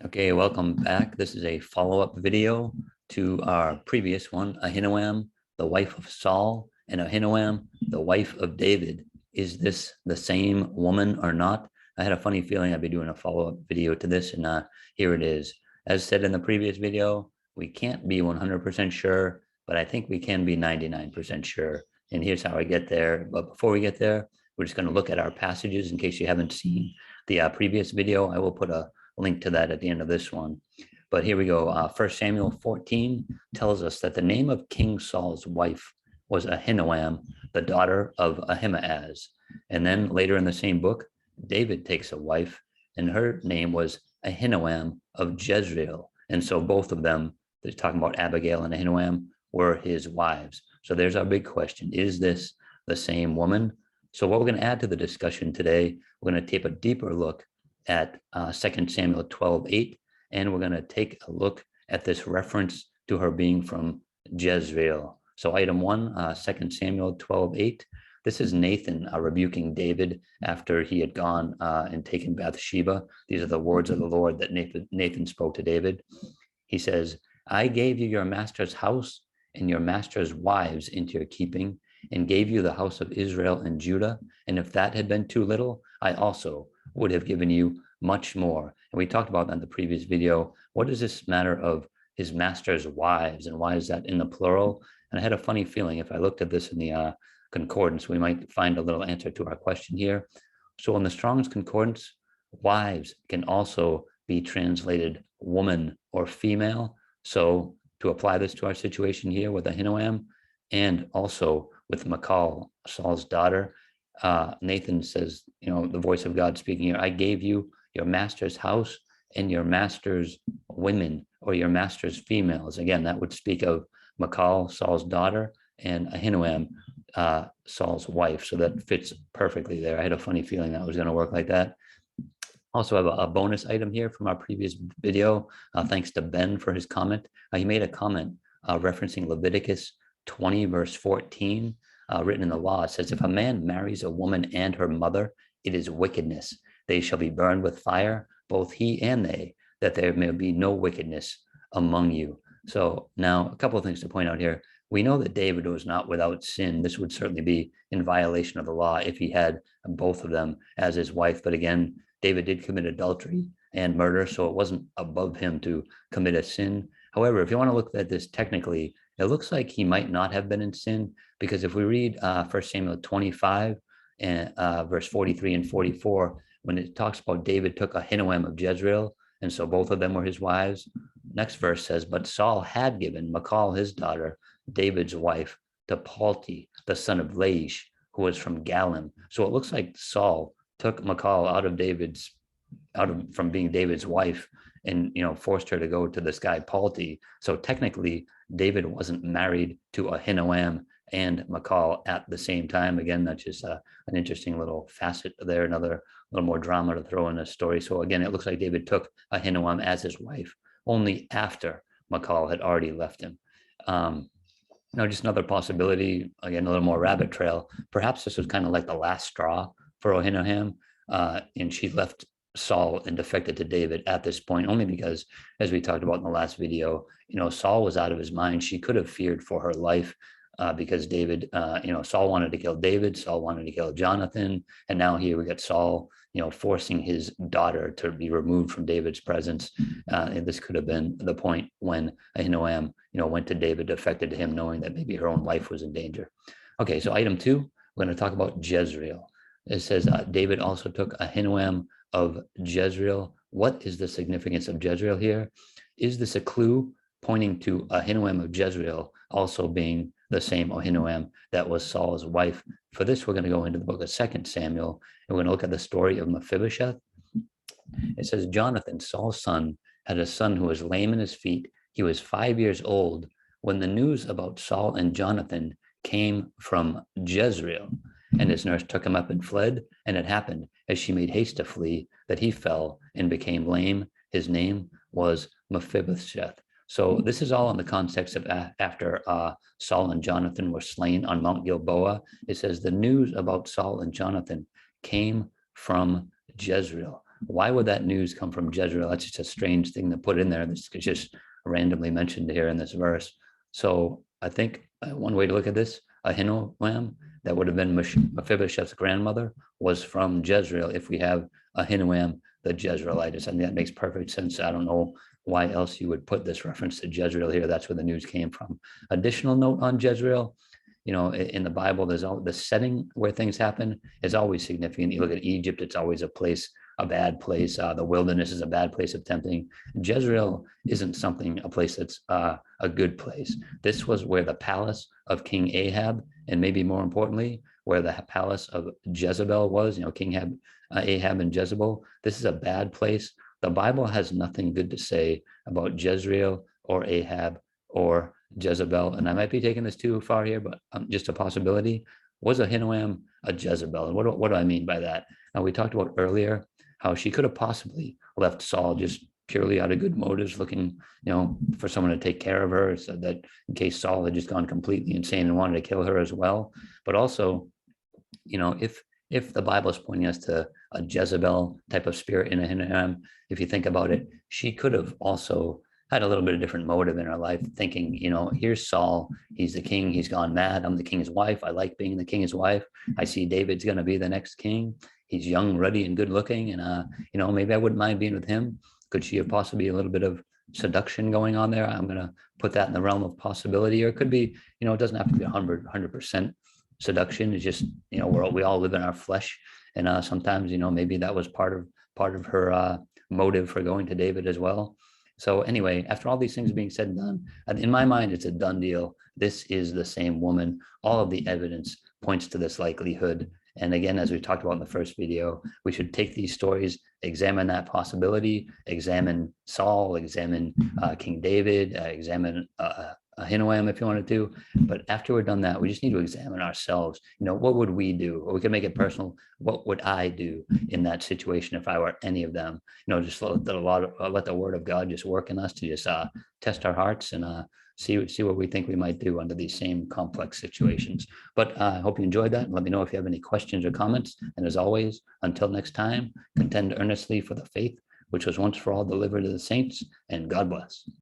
Okay, welcome back. This is a follow-up video to our previous one, Ahinoam, the wife of Saul, and Ahinoam, the wife of David. Is this the same woman or not? I had a funny feeling I'd be doing a follow-up video to this, and here it is. As said in the previous video, we can't be 100% sure, but I think we can be 99% sure. And here's how I get there. But before we get there, we're just going to look at our passages in case you haven't seen the previous video. I will put a link to that at the end of this one. But here we go. 1 Samuel 14 tells us that the name of King Saul's wife was Ahinoam, the daughter of Ahimaaz. And then later in the same book, David takes a wife, and her name was Ahinoam of Jezreel. And so both of them, they're talking about Abigail and Ahinoam, were his wives. So there's our big question. Is this the same woman? So what we're going to add to the discussion today, we're going to take a deeper look at 2 Samuel 12:8, and we're going to take a look at this reference to her being from Jezreel. So item 1, 2 Samuel 12:8. This is Nathan rebuking David after he had gone and taken Bathsheba. These are the words of the Lord that Nathan spoke to David. He says, I gave you your master's house and your master's wives into your keeping, and gave you the house of Israel and Judah. And if that had been too little, I also would have given you much more. And we talked about that in the previous video. What is this matter of his master's wives, and why is that in the plural? And I had a funny feeling if I looked at this in the concordance, we might find a little answer to our question here. So in the Strong's Concordance, wives can also be translated woman or female. So to apply this to our situation here with Ahinoam, and also with Michal, Saul's daughter, Nathan says, the voice of God speaking here, I gave you your master's house and your master's women, or your master's females. Again, that would speak of Michal, Saul's daughter, and Ahinoam, Saul's wife. So that fits perfectly there. I had a funny feeling that was going to work like that. Also have a bonus item here from our previous video. Thanks to Ben for his comment. He made a comment referencing Leviticus 20 verse 14. Written in the law, it says, if a man marries a woman and her mother, it is wickedness. They shall be burned with fire, both he and they, that there may be no wickedness among you. So now a couple of things to point out here. We know that David was not without sin. This would certainly be in violation of the law if he had both of them as his wife. But again, David did commit adultery and murder, so it wasn't above him to commit a sin. However, if you want to look at this technically, it looks like he might not have been in sin, because if we read 1 Samuel 25 and verse 43 and 44, when it talks about David took Ahinoam of Jezreel, and so both of them were his wives. Next verse says, but Saul had given Michal, his daughter, David's wife, to Palti, the son of Laish, who was from Galim. So it looks like Saul took Michal from being David's wife, and forced her to go to this guy Palti. So technically, David wasn't married to Ahinoam and Michal at the same time. Again, that's just an interesting little facet there, another little more drama to throw in this story. So again, it looks like David took Ahinoam as his wife only after Michal had already left him. Now, just another possibility, again, a little more rabbit trail. Perhaps this was kind of like the last straw for Ahinoam, and she left Saul and defected to David at this point, only because, as we talked about in the last video, Saul was out of his mind. She could have feared for her life because David, Saul wanted to kill David, Saul wanted to kill Jonathan, and now here we got Saul, forcing his daughter to be removed from David's presence. And this could have been the point when Ahinoam, went to David, defected to him, knowing that maybe her own life was in danger. Okay, so item 2, we're going to talk about Jezreel. It says David also took Ahinoam of Jezreel. What is the significance of Jezreel here? Is this a clue pointing to Ahinoam of Jezreel also being the same Ahinoam that was Saul's wife? For this, we're going to go into the book of 2 Samuel, and we're going to look at the story of Mephibosheth. It says, Jonathan, Saul's son, had a son who was lame in his feet. He was 5 years old when the news about Saul and Jonathan came from Jezreel. And his nurse took him up and fled. And it happened, as she made haste to flee, that he fell and became lame. His name was Mephibosheth. So this is all in the context of after Saul and Jonathan were slain on Mount Gilboa. It says the news about Saul and Jonathan came from Jezreel. why would that news come from Jezreel? That's just a strange thing to put in there. This is just randomly mentioned here in this verse. So I think one way to look at this, Ahinoam, that would have been Mephibosheth's grandmother, was from Jezreel. If we have Ahinoam, the Jezreelitess, I think that makes perfect sense. I don't know why else you would put this reference to Jezreel here. That's where the news came from. Additional note on Jezreel, in the Bible, there's all the setting where things happen is always significant. You look at Egypt, it's always a bad place. The wilderness is a bad place of tempting. Jezreel isn't a place that's a good place. This was where the palace of King Ahab, and maybe more importantly, where the palace of Jezebel was, King Ahab and Jezebel. This is a bad place. The Bible has nothing good to say about Jezreel or Ahab or Jezebel. And I might be taking this too far here, but just a possibility. Was Ahinoam a Jezebel? And what do I mean by that? Now, we talked about earlier how she could have possibly left Saul just purely out of good motives, looking, for someone to take care of her, so that in case Saul had just gone completely insane and wanted to kill her as well. But also, if the Bible is pointing us to a Jezebel type of spirit in Ahinoam, if you think about it, she could have also had a little bit of different motive in her life, thinking, here's Saul, he's the king, he's gone mad, I'm the king's wife, I like being the king's wife, I see David's going to be the next king, he's young, ruddy, and good looking, and maybe I wouldn't mind being with him. Could she have possibly a little bit of seduction going on there? I'm going to put that in the realm of possibility. Or it could be, it doesn't have to be 100% seduction. It's just, we all live in our flesh, and sometimes, maybe that was part of her motive for going to David as well. So anyway, after all these things being said and done, in my mind, it's a done deal. This is the same woman. All of the evidence points to this likelihood. And again, as we talked about in the first video, we should take these stories, examine that possibility, examine Saul, examine King David, examine Ahinoam if you wanted to. But after we're done that, we just need to examine ourselves. What would we do? Or we can make it personal. What would I do in that situation if I were any of them? Just let the word of God just work in us to just test our hearts and see what we think we might do under these same complex situations. But I hope you enjoyed that. Let me know if you have any questions or comments. And as always, until next time, contend earnestly for the faith which was once for all delivered to the saints, and God bless.